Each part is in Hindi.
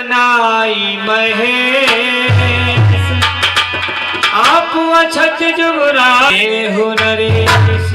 नाई महेश आप अछत जुगराए हो नरेश।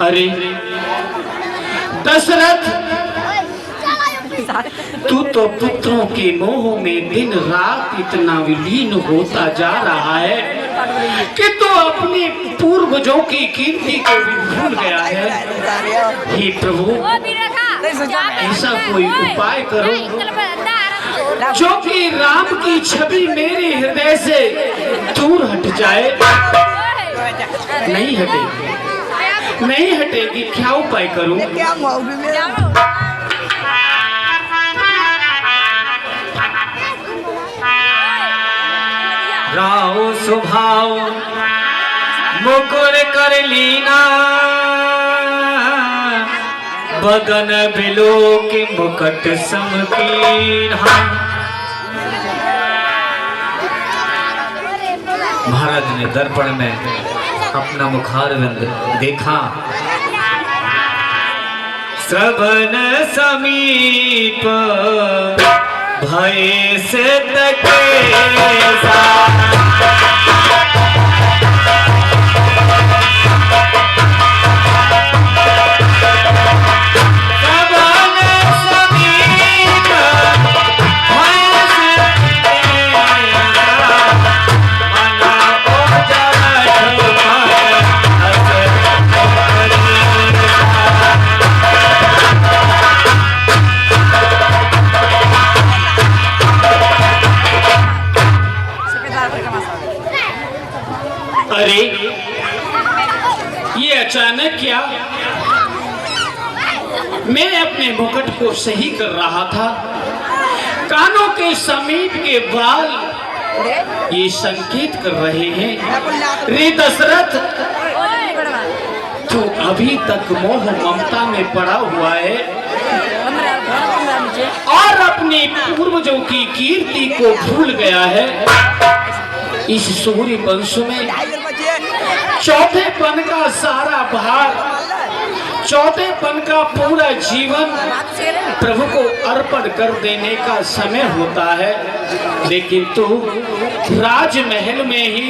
अरे दशरथ, तू तो पुत्रों के मोह में दिन रात इतना विलीन होता जा रहा है कि तू अपने पूर्वजों की कीर्ति को भी भूल गया है। हे प्रभु, ऐसा कोई उपाय करो जो कि राम की छवि मेरे हृदय से दूर हट जाए। नहीं हटेगी, नहीं हटेगी, क्या उपाय करूं? राव स्वभाव मुकुर कर लीना बदन बिलो के मुकट समकीन। महाराज ने दर्पण में अपना मुखारविंद देखा। श्रवण समीप भय से तकेसा अचानक क्या? मैं अपने मुकुट को सही कर रहा था, कानों के समीप के बाल ये संकेत कर रहे हैं। रे दशरथ, तू अभी तक मोह ममता में पड़ा हुआ है और अपने पूर्वजों की कीर्ति को भूल गया है। इस सूर्य वंश में चौथेपन का सारा भार, चौथेपन का पूरा जीवन प्रभु को अर्पण कर देने का समय होता है, लेकिन तू राजमहल में ही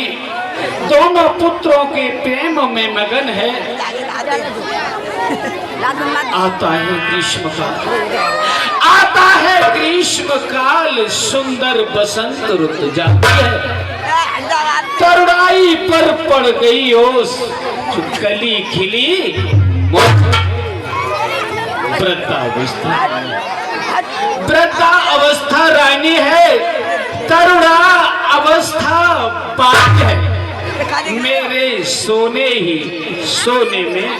दोनों पुत्रों के प्रेम में मगन है। आता है ग्रीष्म काल, आता है ग्रीष्म काल, सुंदर बसंत रुत जाती है। तरुणाई पर पड़ गई ओस, कली खिली वृद्धावस्था। वृद्धावस्था रानी है, तरुणा अवस्था बात है। मेरे सोने ही सोने में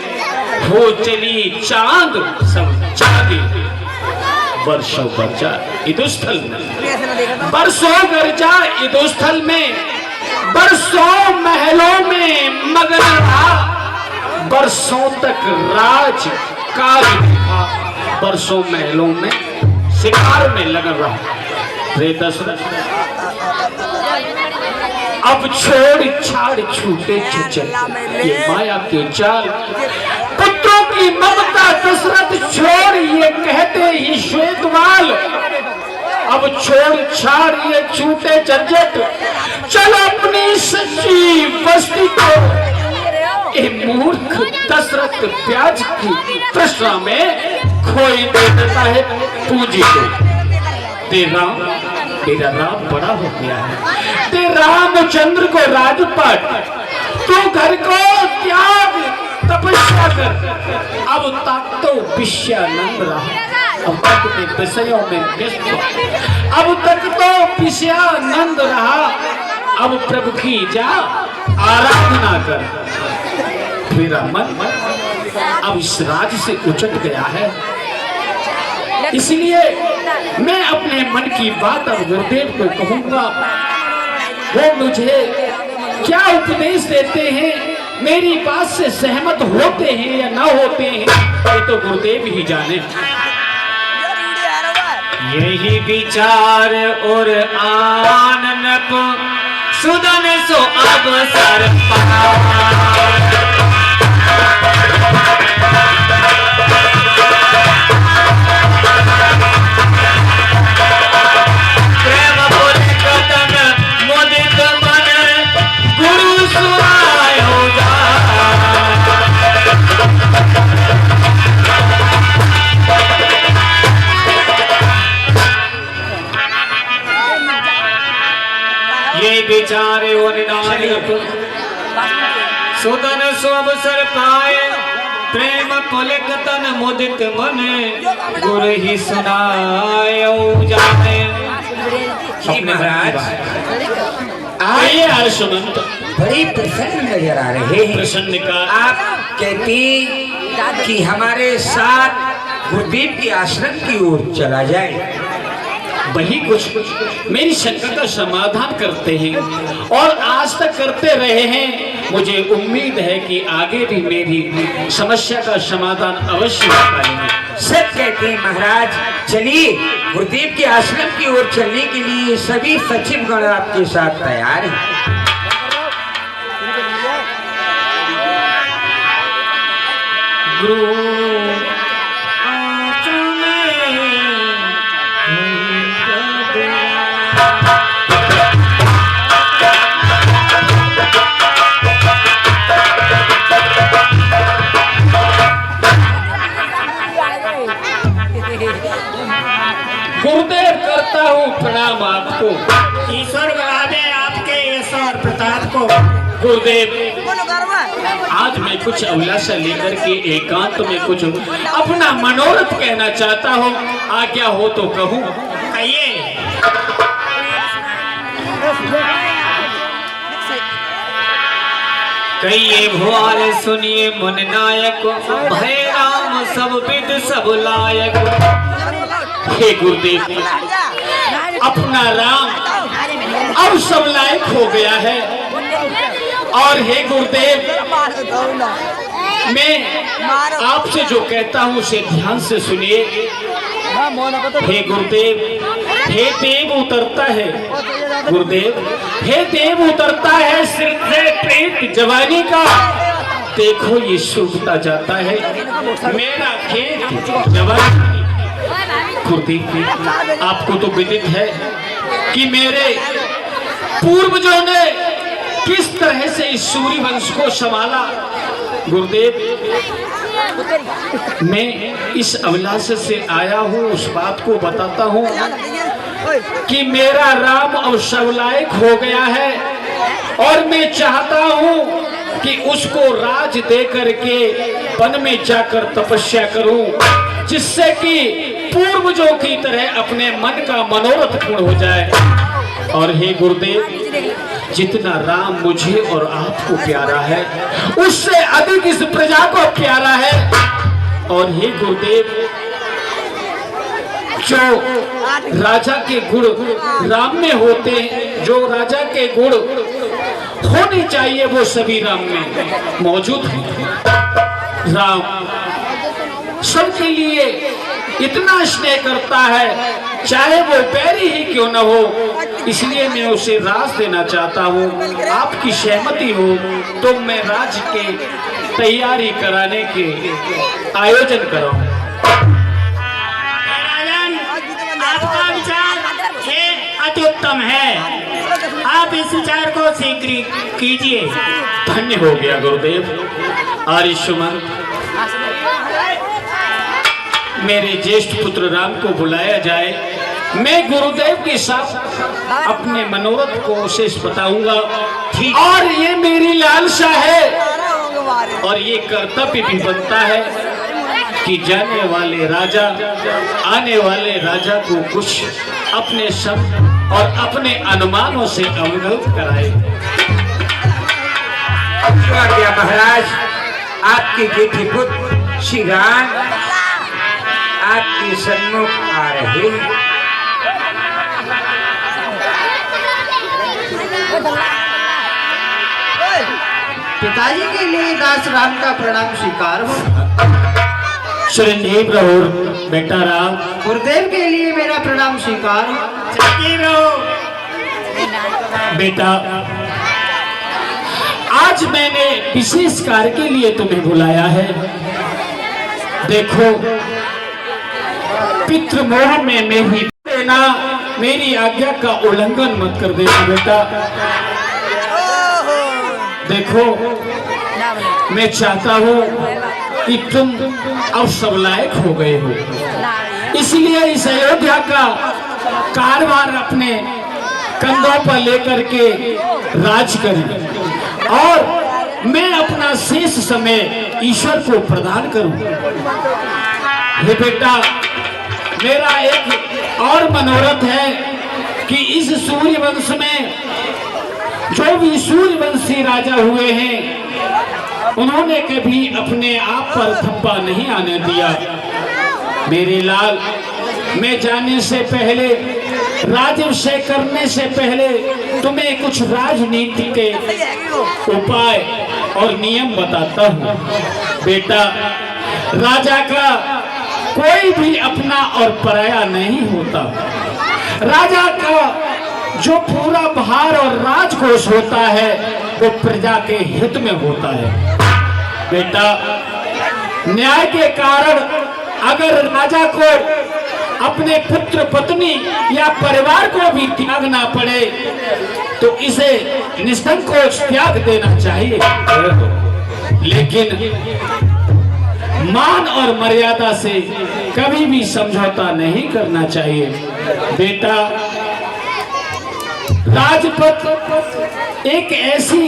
हो चली चांद सब चांदी। वर्षों गरजा इदुस्थल में, बरसों गरजा इदुस्थल में, बरसों महलों में मगन रहा, बरसों तक राज कार्य था, बरसों महलों में शिकार में लगन रहा। रे दशरथ, अब छोड़ छाड़ छूटे छचल ये माया के जाल, पुत्रों की ममता दशरथ छोड़ ये कहते ही श्वेतवाल। अब छोड़ छाड़ ये छूटे झंझट, चलो अपनी सच्ची बस्ती को। ये मूर्ख दशरथ प्याज की तृष्णा में खोई दे देता है पूंजी को। तेरा राम बड़ा हो गया है, तेरे रामचंद्र को राजपाट, तू घर को त्याग तपस्या कर। अब तक तो विषयानंद रहा, अब तक के विषयों में व्यस्त, अब तक तो विषयानंद रहा। अब प्रभु की जा आराधना कर। मेरा मन अब इस राज से उचट गया है, इसलिए मैं अपने मन की बात अब गुरुदेव को कहूंगा। वो मुझे क्या उपदेश देते हैं, मेरी बात से सहमत होते हैं या ना होते हैं, ये तो गुरुदेव ही जाने। यही विचार और आनंद सुदन सो अवसर पाया। विचारे और नानक सुदन सो अवसर पाए प्रेम पुलक तन मुदित मन गुर ही सुनाए जाने। महाराज आइए हर्षमंत, बड़ी प्रसन्न नजर आ रहे हैं। प्रसन्न का आप कहती कि हमारे साथ गुरुदेव के आश्रम की ओर चला जाए, वही कुछ मेरी शंका का समाधान करते हैं और आज तक करते रहे हैं। मुझे उम्मीद है कि आगे भी मेरी समस्या का समाधान अवश्य निकालेंगे। सब कहते हैं महाराज चलिए, गुरुदेव के आश्रम की ओर चलने के लिए सभी सचिव गण आपके साथ तैयार हैं। गुरु गुरुदेव करता हूँ प्रणाम आपको। ईश्वर बरादे आपके यश और प्रताप को। गुरुदेव आज मैं कुछ अभिलाषा लेकर के एकांत में कुछ अपना मनोरथ कहना चाहता हूँ, आज्ञा हो तो कहूँ। कहिए। कहिए भुआले सुनिए मन नायक भय राम सब विद सब लायक। हे गुरुदेव अपना राम अब सब लायक हो गया है और हे गुरुदेव मैं आपसे जो कहता हूँ उसे ध्यान से सुनिए। हे गुरुदेव, हे देव उतरता है गुरुदेव, हे देव उतरता है सिर से प्रेत जवानी का। देखो ये सूखता जाता है मेरा खेत जवानी। गुरुदेव आपको तो विदित है कि मेरे पूर्वजों ने किस तरह से इस सूर्य वंश को संभाला। गुरुदेव मैं इस अभिलाषा से आया हूँ, उस बात को बताता हूँ कि मेरा राम अब सबलायक हो गया है और मैं चाहता हूँ कि उसको राज दे करके वन में जाकर तपस्या करूं, जिससे कि पूर्वजों की तरह अपने मन का मनोरथ पूर्ण हो जाए। और हे गुरुदेव जितना राम मुझे और आपको प्यारा है उससे अधिक इस प्रजा को प्यारा है। और हे गुरुदेव जो राजा के गुण राम में होते हैं, जो राजा के गुण होने चाहिए वो सभी राम में मौजूद है। राम सबके लिए इतना स्नेह करता है चाहे वो बैरी ही क्यों न हो, इसलिए मैं उसे राज देना चाहता हूँ। आपकी सहमति हो तो मैं राज के तैयारी कराने के आयोजन कराऊं। आपका विचार अति उत्तम है, आप इस विचार को शीघ्र कीजिए। धन्य हो गया गुरुदेव। आर्यशुमन मेरे ज्येष्ठ पुत्र राम को बुलाया जाए, मैं गुरुदेव के साथ अपने मनोरथ को शेष बताऊंगा। और ये मेरी लालसा है और ये कर्तव्य भी बनता है कि जाने वाले राजा आने वाले राजा को कुछ अपने शब्द और अपने अनुमानों से अवगत कराए। महाराज आपके जेठी पुत्र श्री राम आपके सन्मुख आ रहे हैं। पिताजी के लिए दास राम का प्रणाम स्वीकार हो। चिरंजीव रहो बेटा राम। गुरुदेव के लिए मेरा प्रणाम स्वीकार हो। चिरंजीव रहो बेटा। आज मैंने विशेष कार्य के लिए तुम्हें बुलाया है। देखो पितृमोह में मेरी देना, मेरी आज्ञा का उल्लंघन मत कर देना बेटा। देखो मैं चाहता हूँ कि तुम अब सब लायक हो गए हो, इसलिए इस अयोध्या का कारभार अपने कंधों पर लेकर के राज करूं और मैं अपना शेष समय ईश्वर को प्रदान करूं। हे बेटा, मेरा एक और मनोरथ है कि इस सूर्यवंश में जो भी सूर्यवंशी राजा हुए हैं उन्होंने कभी अपने आप पर थप्पा नहीं आने दिया। मेरे लाल, मैं जाने से पहले, राजाभिषेक करने से पहले तुम्हें कुछ राजनीति के उपाय और नियम बताता हूँ। बेटा, राजा का कोई भी अपना और पराया नहीं होता। राजा का जो पूरा भार और राजकोष होता है वो प्रजा के हित में होता है। बेटा, न्याय के कारण अगर राजा को अपने पुत्र पत्नी या परिवार को भी त्यागना पड़े तो इसे निसंकोच त्याग देना चाहिए, लेकिन मान और मर्यादा से कभी भी समझौता नहीं करना चाहिए। बेटा, राजपथ एक ऐसी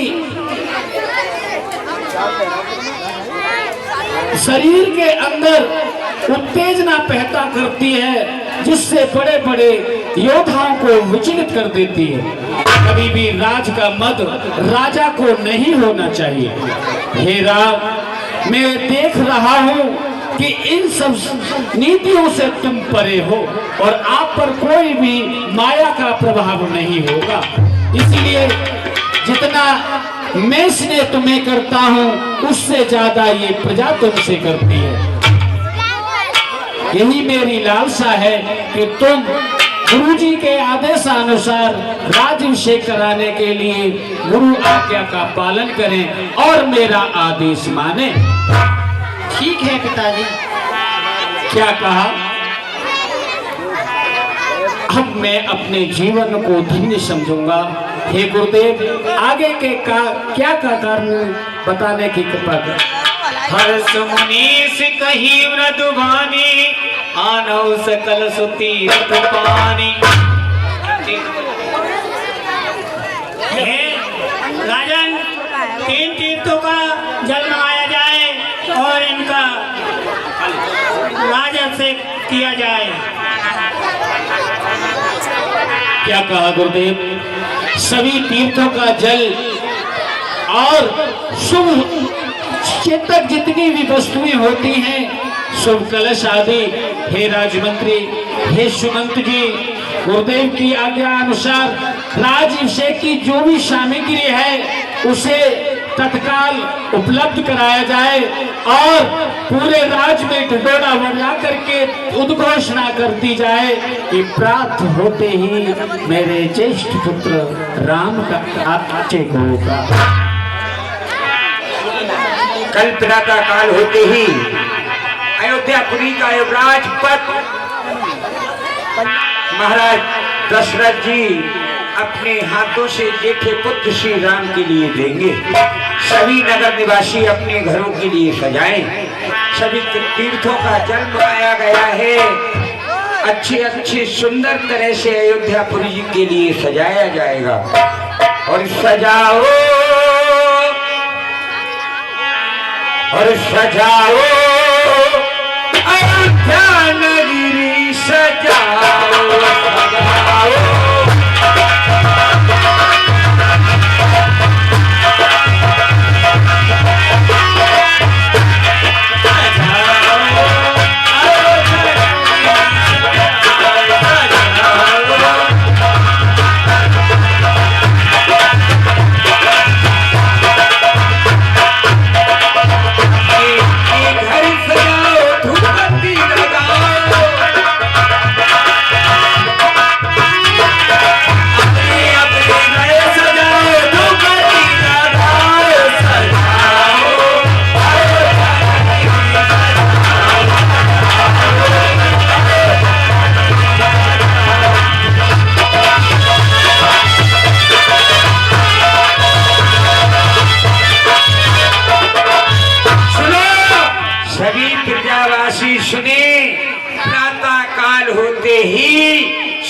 शरीर के अंदर उत्तेजना पैदा करती है जिससे बड़े बड़े योद्धाओं को विचलित कर देती है। कभी भी राज का मद राजा को नहीं होना चाहिए। हे राम, मैं देख रहा हूँ कि इन सब नीतियों से तुम परे हो और आप पर कोई भी माया का प्रभाव नहीं होगा। इसलिए जितना मैं स्नेह तुम्हें करता हूँ उससे ज्यादा ये प्रजा तुमसे करती है। यही मेरी लालसा है कि तुम गुरुजी के आदेशानुसार राज्याभिषेक कराने के लिए गुरु आज्ञा का पालन करें और मेरा आदेश माने। ठीक है पिताजी। क्या कहा? अब मैं अपने जीवन को धन्य समझूंगा। हे गुरुदेव, आगे के क्या कारण बताने की कृपा कर। हर्ष मुनीष कही मृदुभानी, आनव सकल सुती रत पानी। राजन, 3 तीर्थों का जल मंगाया जाए और इनका राजाभिषेक किया जाए। क्या कहा गुरुदेव? सभी तीर्थों का जल और शुभ चेतक जितनी भी वस्तुएं होती हैं, शुभ कलश आदि, हे राजमंत्री, हे सुमंत जी, गुरुदेव की आज्ञा अनुसार राज्याभिषेक की जो भी सामग्री है उसे तत्काल उपलब्ध कराया जाए और पूरे राज्य में ढिढोरा बजा करके उद्घोषणा कर दी जाए कि प्राप्त होते ही मेरे ज्येष्ठ पुत्र राम का आज्ञा होगा। कल प्रातः काल होते ही अयोध्यापुरी का युवराज पद महाराज दशरथ जी अपने हाथों से जेठे पुत्र श्री राम के लिए देंगे। सभी नगर निवासी अपने घरों के लिए सजाएं। सभी तीर्थों का जल मंगाया गया है। अच्छे अच्छे सुंदर तरह से अयोध्यापुरी जी के लिए सजाया जाएगा। और सजाओ और सजाओ अयोध्या नगरी, सजाओ सजाओ।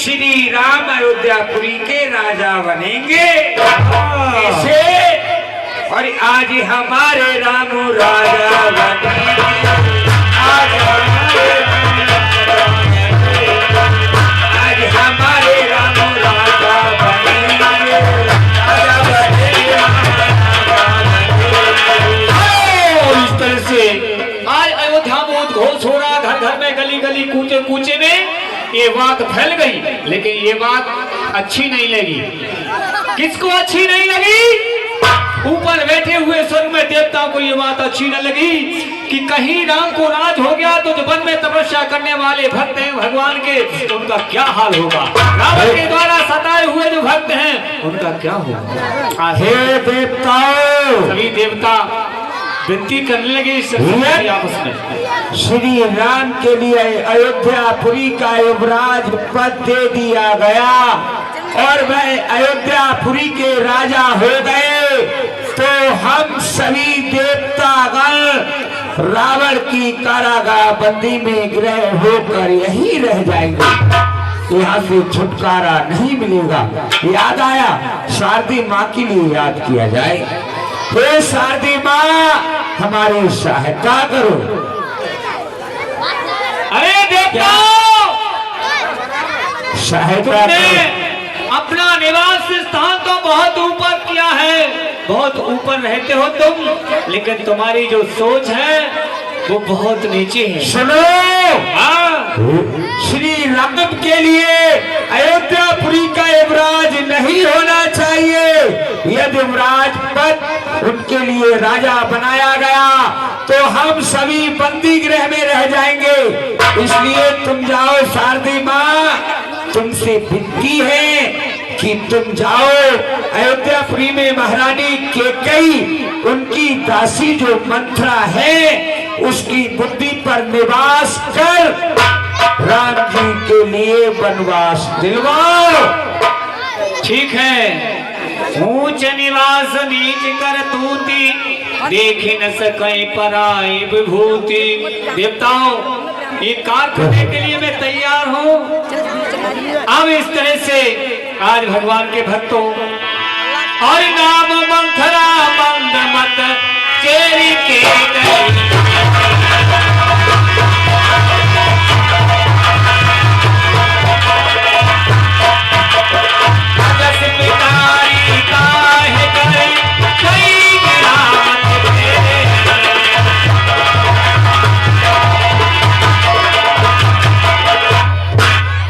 श्री राम अयोध्यापुरी के राजा बनेंगे ऐसे। और आज हमारे राम राजा बनेंगे, आज हमारे राम राजा बनेंगे, राजा बनेंगे। इस तरह से आज अयोध्या में उद्घोष हो रहा, घर घर में, गली गली, कूचे कूचे में ये बात फैल गई। लेकिन ये बात अच्छी नहीं लगी। किसको अच्छी नहीं लगी? ऊपर बैठे हुए स्वर्ग में देवताओं को ये बात अच्छी न लगी कि कहीं राम को राज हो गया तो जो वन में तपस्या करने वाले भक्त हैं भगवान के, तो उनका क्या हाल होगा। रावण के द्वारा सताए हुए जो भक्त हैं उनका क्या होगा। हे देवताओं, सभी देवता विनती करने लगे आपस में। श्री राम के लिए अयोध्यापुरी का युवराज पद दे दिया गया और वह अयोध्यापुरी के राजा हो गए, तो हम सभी देवतागण रावण की कारागार बंदी में ग्रह होकर यहीं रह जाएंगे। यहाँ से छुटकारा नहीं मिलेगा। याद आया, शारदी माँ के लिए याद किया जाए। हे शारदी माँ, हमारी सहायता करो। अरे देवताओं, सहायता करो। अपना निवास स्थान तो बहुत ऊपर किया है, बहुत ऊपर रहते हो तुम, लेकिन तुम्हारी जो सोच है वो बहुत नीचे है। सुनो, श्री राम के लिए अयोध्यापुरी का युवराज नहीं होना चाहिए। यदि युवराज पद उनके लिए राजा बनाया गया तो हम सभी बंदी गृह में रह जाएंगे। इसलिए तुम जाओ शारदी माँ, तुमसे विनती है कि तुम जाओ अयोध्यापुरी में महारानी केकई, उनकी दासी जो मंथरा है, उसकी बुद्धि पर निवास कर राम जी के लिए वनवास दिलवाओ। ठीक है। ऊंच निवास नीच कर तूती, देख न सके पराई विभूति। देवताओं, ये कार्य करने के लिए मैं तैयार हूँ। अब इस तरह से आज भगवान के भक्तों और नाम मंथरा मंद मत चेरी के गई।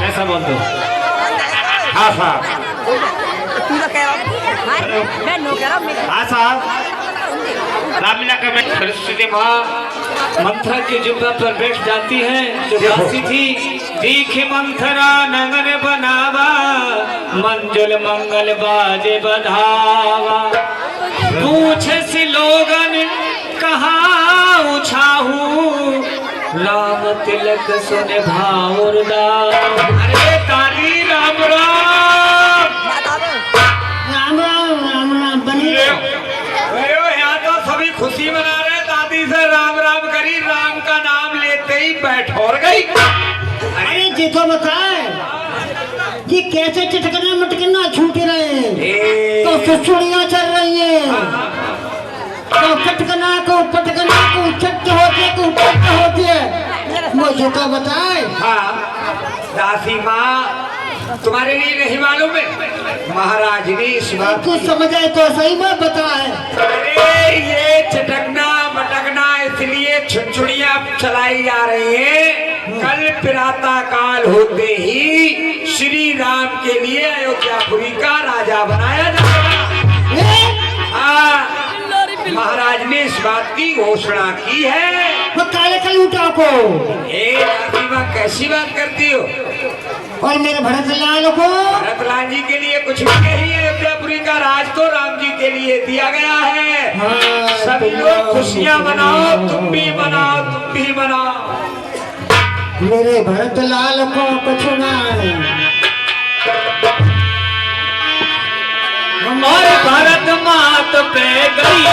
ऐसा बोल दो। हाँ साहब, हाँ साहब। रामलीला का मैं सरस्वती माँ मंथरा की जुब्बा पर बैठ जाती है, जो दासी थी। देखे मंथरा नगन बनावा, मंजुल मंगल बाजे बधावा। पूछे सी लोगन कहाँ उछाहू, राम तिलक सुने भावर दाव। अरे ताली राम राम, राम राम राम राम बनी। यहाँ तो सभी खुशी मना रहे। दादी से राम राम करी, राम का नाम लेते ही बैठ और गई। अरे जी तो बताए कि कैसे चटकना मटकना छूट रहे हैं, तो सुसुड़ियाँ चल रही हैं, तो चटकना को पटकना को चट होती को पट होती है। मुझे तो बताए। हाँ दासी माँ, तुम्हारे लिए नहीं मालूम है, महाराज ने इस बात कुछ समझ आए तो सही मत बताए। अरे ये चटकना मटकना इसलिए छुड़छुड़ियाँ चलाई जा रही हैं। कल प्रातः काल होते ही श्री राम के लिए अयोध्यापुरी का राजा बनाया जाएगा। हाँ, महाराज ने इस बात की घोषणा की है। वो काले कल उठा को कैसी बात करती हो? और मेरे भरत लाल को, भरत लाल जी के लिए कुछ भी नहीं है। अयोध्यापुरी का राज तो राम जी के लिए दिया गया है। हाँ, सभी लोग खुशियाँ मनाओ, तुम भी मनाओ, तुम भी मनाओ। मेरे भरत लाल को कुछ नहीं। और भारत मात पे गई